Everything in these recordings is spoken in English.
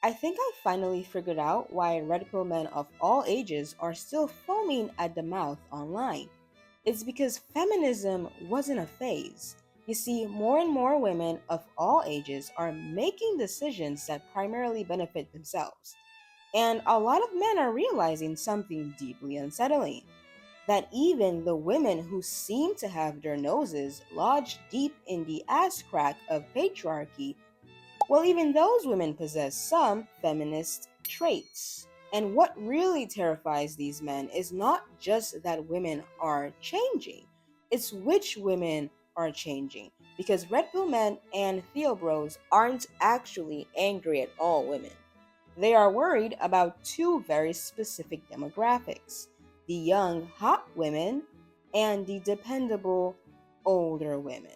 I think I finally figured out why red pill men of all ages are still foaming at the mouth online. It's because feminism wasn't a phase. You see, more and more women of all ages are making decisions that primarily benefit themselves. And a lot of men are realizing something deeply unsettling, that even the women who seem to have their noses lodged deep in the ass crack of patriarchy, well, even those women possess some feminist traits. And what really terrifies these men is not just that women are changing, it's which women are changing. Because Red Pill Men and Theobros aren't actually angry at all women. They are worried about two very specific demographics: the young, hot women and the dependable, older women.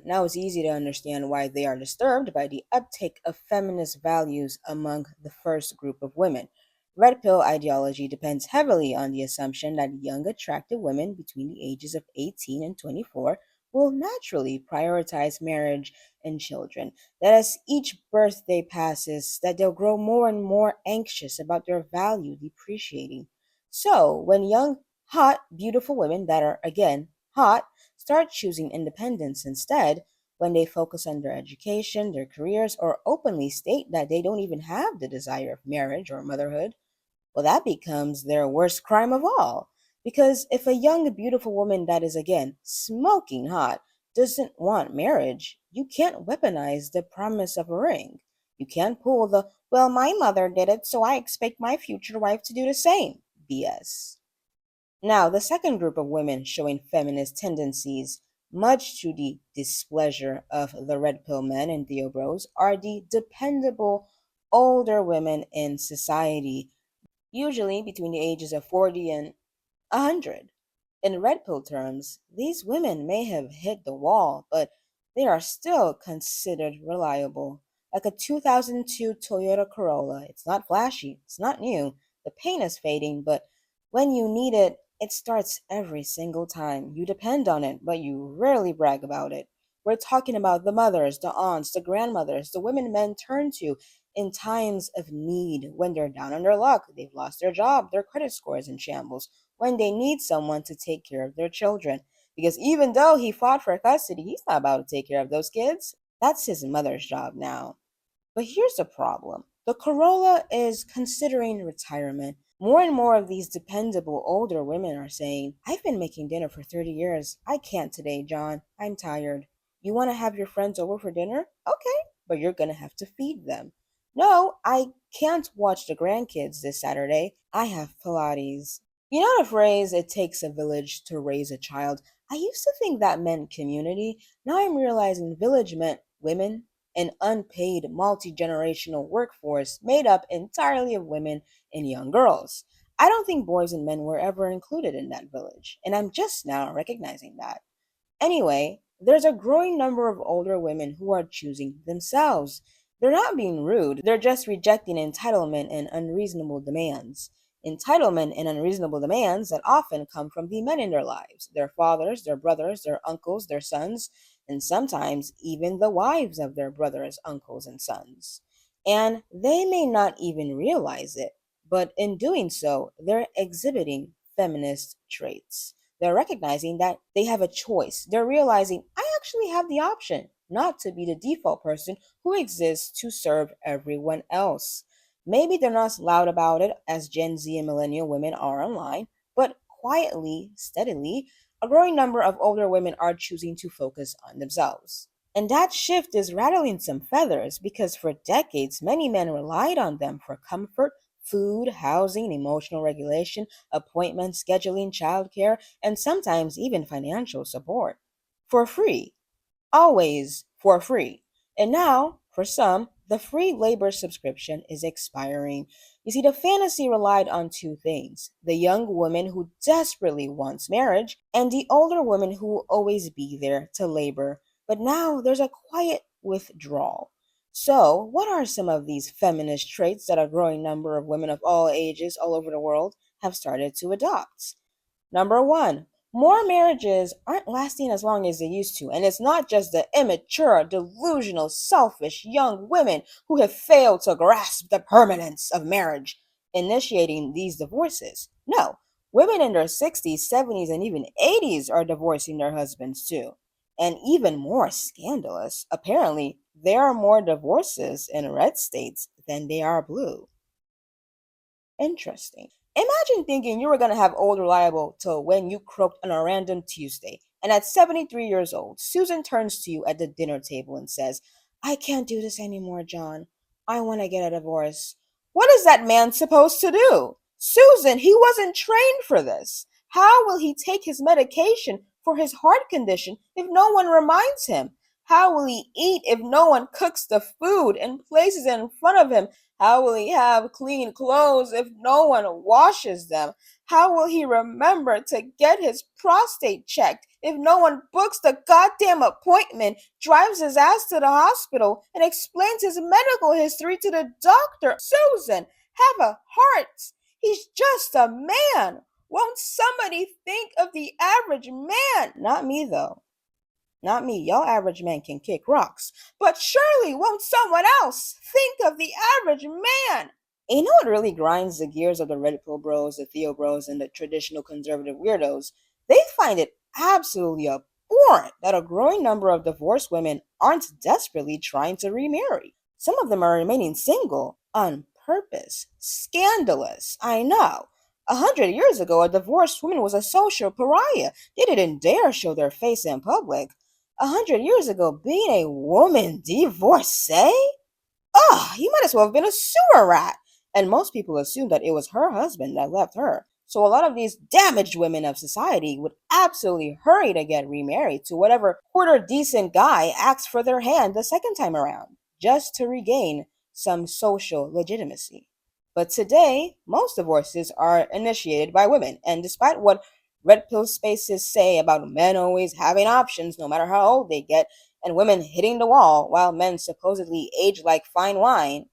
Now it's easy to understand why they are disturbed by the uptake of feminist values among the first group of women. Red pill ideology depends heavily on the assumption that young, attractive women between the ages of 18 and 24 will naturally prioritize marriage and children. That as each birthday passes, that they'll grow more and more anxious about their value depreciating. So, when young, hot, beautiful women that are again hot start choosing independence instead, when they focus on their education, their careers, or openly state that they don't even have the desire of marriage or motherhood, well, that becomes their worst crime of all. Because if a young, beautiful woman that is, again, smoking hot doesn't want marriage, you can't weaponize the promise of a ring. You can't pull the, well, my mother did it, so I expect my future wife to do the same BS. Now, the second group of women showing feminist tendencies, much to the displeasure of the red pill men and Theobros, are the dependable older women in society, usually between the ages of 40 and 100. In red pill terms, these women may have hit the wall, but they are still considered reliable. Like a 2002 Toyota Corolla, it's not flashy, it's not new, the paint is fading, but when you need it, it starts every single time. You depend on it, but you rarely brag about it. We're talking about the mothers, the aunts, the grandmothers, the women men turn to in times of need, when they're down on their luck, they've lost their job, their credit score is in shambles, when they need someone to take care of their children. Because even though he fought for custody, he's not about to take care of those kids. That's his mother's job now. But here's the problem: the Corolla is considering retirement. More and more of these dependable older women are saying, I've been making dinner for 30 years. I can't today, John. I'm tired. You want to have your friends over for dinner? Okay, but you're going to have to feed them. No, I can't watch the grandkids this Saturday. I have Pilates. You know the phrase, it takes a village to raise a child? I used to think that meant community. Now I'm realizing village meant women, an unpaid multi generational workforce made up entirely of women and young girls. I don't think boys and men were ever included in that village, and I'm just now recognizing that. Anyway, there's a growing number of older women who are choosing themselves. They're not being rude, they're just rejecting entitlement and unreasonable demands. Entitlement and unreasonable demands that often come from the men in their lives: their fathers, their brothers, their uncles, their sons, and sometimes even the wives of their brothers, uncles, and sons. And they may not even realize it, but in doing so, they're exhibiting feminist traits. They're recognizing that they have a choice. They're realizing, I actually have the option not to be the default person who exists to serve everyone else. Maybe they're not loud about it as Gen Z and millennial women are online, but quietly, steadily, a growing number of older women are choosing to focus on themselves. And that shift is rattling some feathers because for decades, many men relied on them for comfort, food, housing, emotional regulation, appointment scheduling, childcare, and sometimes even financial support. For free. Always for free. And now, for some, the free labor subscription is expiring. You see, the fantasy relied on two things: the young woman who desperately wants marriage, and the older woman who will always be there to labor. But now there's a quiet withdrawal. So, what are some of these feminist traits that a growing number of women of all ages all over the world have started to adopt? Number one, more marriages aren't lasting as long as they used to. And it's not just the immature, delusional, selfish young women who have failed to grasp the permanence of marriage initiating these divorces. No, women in their 60s, 70s, and even 80s are divorcing their husbands too. And even more scandalous, apparently, there are more divorces in red states than they are blue. Interesting. Imagine thinking you were going to have old reliable till when you croaked on a random Tuesday. And at 73 years old, Susan turns to you at the dinner table and says, I can't do this anymore, John. I want to get a divorce. What is that man supposed to do? Susan, he wasn't trained for this. How will he take his medication for his heart condition if no one reminds him? How will he eat if no one cooks the food and places it in front of him? How will he have clean clothes if no one washes them? How will he remember to get his prostate checked if no one books the goddamn appointment, drives his ass to the hospital, and explains his medical history to the doctor? Susan, have a heart. He's just a man. Won't somebody think of the average man? Not me, though. Not me. Y'all average men can kick rocks. But surely won't someone else think of the average man? And you know what really grinds the gears of the Red Pill bros, the Theo bros, and the traditional conservative weirdos? They find it absolutely abhorrent that a growing number of divorced women aren't desperately trying to remarry. Some of them are remaining single on purpose. Scandalous, I know. 100 years ago, a divorced woman was a social pariah. They didn't dare show their face in public. 100 years ago, being a woman divorcee? Ugh, you might as well have been a sewer rat. And most people assumed that it was her husband that left her. So a lot of these damaged women of society would absolutely hurry to get remarried to whatever quarter decent guy asks for their hand the second time around, just to regain some social legitimacy. But today, most divorces are initiated by women, and despite what red pill spaces say about men always having options no matter how old they get, and women hitting the wall while men supposedly age like fine wine.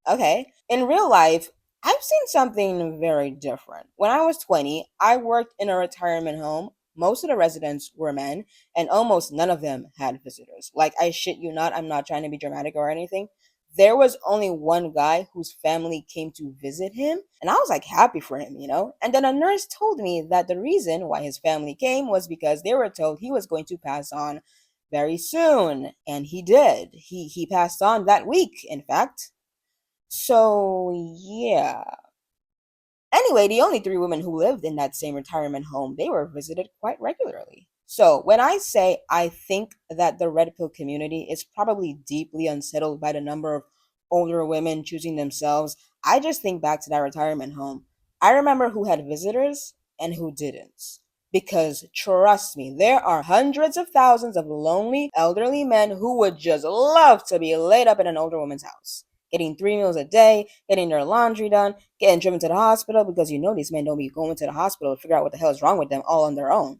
Okay. In real life, I've seen something very different. When I was 20, I worked in a retirement home. Most of the residents were men, and almost none of them had visitors. Like, I shit you not, I'm not trying to be dramatic or anything. There was only one guy whose family came to visit him, and I was like happy for him, you know? And then a nurse told me that the reason why his family came was because they were told he was going to pass on very soon. And he did. He passed on that week, in fact. So, yeah. Anyway, the only three women who lived in that same retirement home, they were visited quite regularly. So, when I say I think that the red pill community is probably deeply unsettled by the number of older women choosing themselves, I just think back to that retirement home. I remember who had visitors and who didn't. Because trust me, there are hundreds of thousands of lonely elderly men who would just love to be laid up in an older woman's house, getting 3 meals a day, getting their laundry done, getting driven to the hospital because you know these men don't be going to the hospital to figure out what the hell is wrong with them all on their own.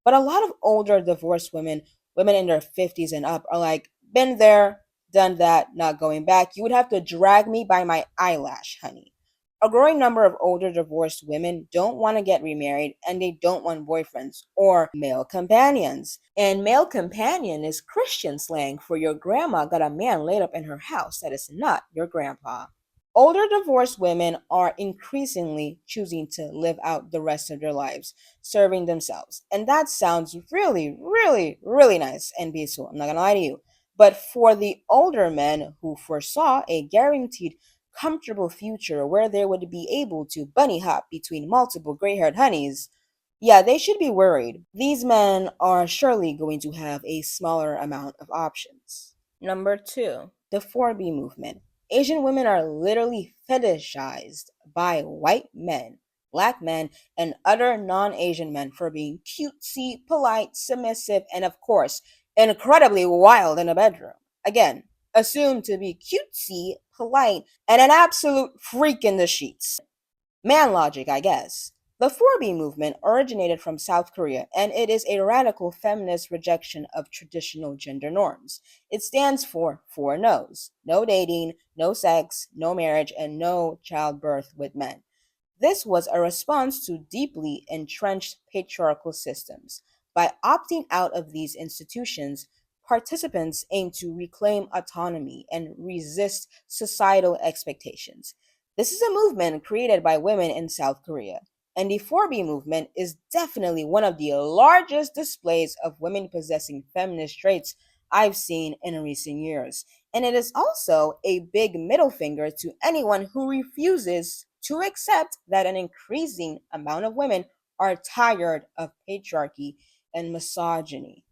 But a lot of older divorced women, women in their 50s and up, are like, been there, done that, not going back. You would have to drag me by my eyelash, honey. A growing number of older divorced women don't want to get remarried and they don't want boyfriends or male companions. And male companion is Christian slang for your grandma got a man laid up in her house that is not your grandpa. Older divorced women are increasingly choosing to live out the rest of their lives serving themselves. And that sounds really, really, really nice and peaceful. I'm not going to lie to you. But for the older men who foresaw a guaranteed comfortable future where they would be able to bunny hop between multiple gray haired honeys, yeah, they should be worried. These men are surely going to have a smaller amount of options. Number two, the 4B movement. Asian women are literally fetishized by white men, black men, and other non Asian men for being cutesy, polite, submissive, and of course, incredibly wild in a bedroom. Again, assumed to be cutesy, polite, and an absolute freak in the sheets. Man logic, I guess. The 4B movement originated from South Korea, and it is a radical feminist rejection of traditional gender norms. It stands for four no's: no dating, no sex, no marriage, and no childbirth with men. This was a response to deeply entrenched patriarchal systems. By opting out of these institutions, participants aim to reclaim autonomy and resist societal expectations. This is a movement created by women in South Korea, and the 4B movement is definitely one of the largest displays of women possessing feminist traits I've seen in recent years. And it is also a big middle finger to anyone who refuses to accept that an increasing amount of women are tired of patriarchy and misogyny.